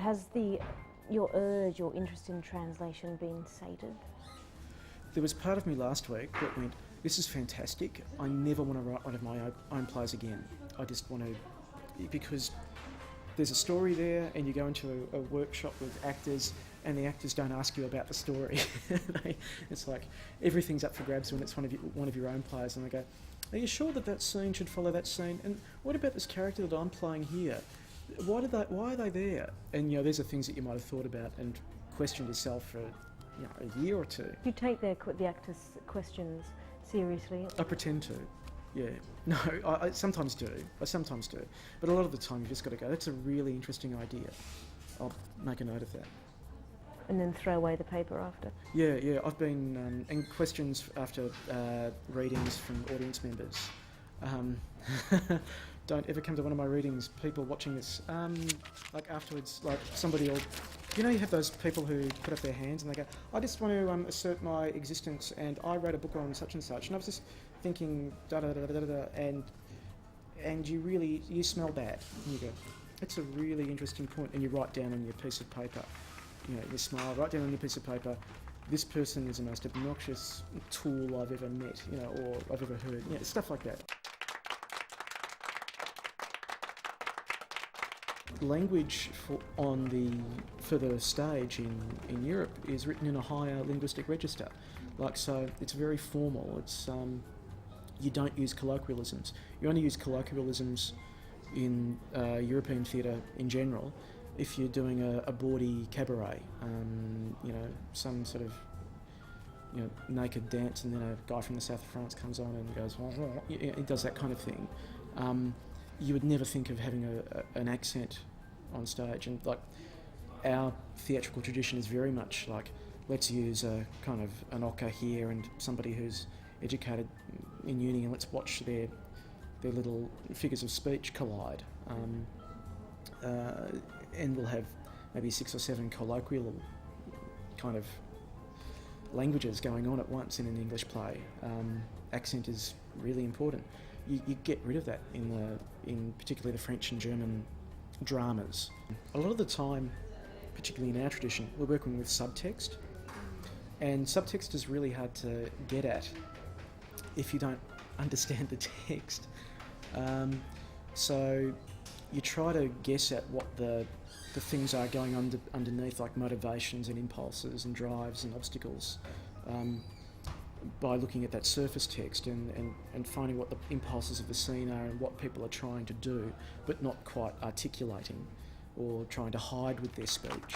Has your urge, your interest in translation been sated? There was part of me last week that went, this is fantastic, I never want to write one of my own plays again. I just want to, because there's a story there and you go into a workshop with actors and the actors don't ask you about the story. It's like everything's up for grabs when it's one of your own plays, and they go, are you sure that scene should follow that scene? And what about this character that I'm playing here? Why are they there? And these are things that you might have thought about and questioned yourself for a year or two. You take the actors' questions seriously? I pretend to, yeah. No, I sometimes do. But a lot of the time you've just got to go, that's a really interesting idea. I'll make a note of that. And then throw away the paper after? Yeah. I've been in questions after readings from audience members. Don't ever come to one of my readings, people watching this. Like afterwards, like somebody will... You have those people who put up their hands and they go, I just want to assert my existence and I wrote a book on such and such. And I was just thinking, and you smell bad. And you go, that's a really interesting point. And you write down on your piece of paper, you smile, write down on your piece of paper, this person is the most obnoxious tool I've ever met, or I've ever heard, stuff like that. Language for the stage in Europe is written in a higher linguistic register. So it's very formal. It's you don't use colloquialisms. You only use colloquialisms in European theatre in general if you're doing a bawdy cabaret, some sort of naked dance, and then a guy from the south of France comes on and goes, he does that kind of thing. You would never think of having an accent on stage, and our theatrical tradition is very much like, let's use a kind of an ocker here and somebody who's educated in uni, and let's watch their little figures of speech collide, and we'll have maybe 6 or 7 colloquial kind of languages going on at once in an English play. Accent is really important. You get rid of that in particularly the French and German dramas. A lot of the time, particularly in our tradition, we're working with subtext, and subtext is really hard to get at if you don't understand the text. So you try to guess at what the things are going underneath, like motivations and impulses and drives and obstacles, by looking at that surface text and finding what the impulses of the scene are and what people are trying to do, but not quite articulating or trying to hide with their speech.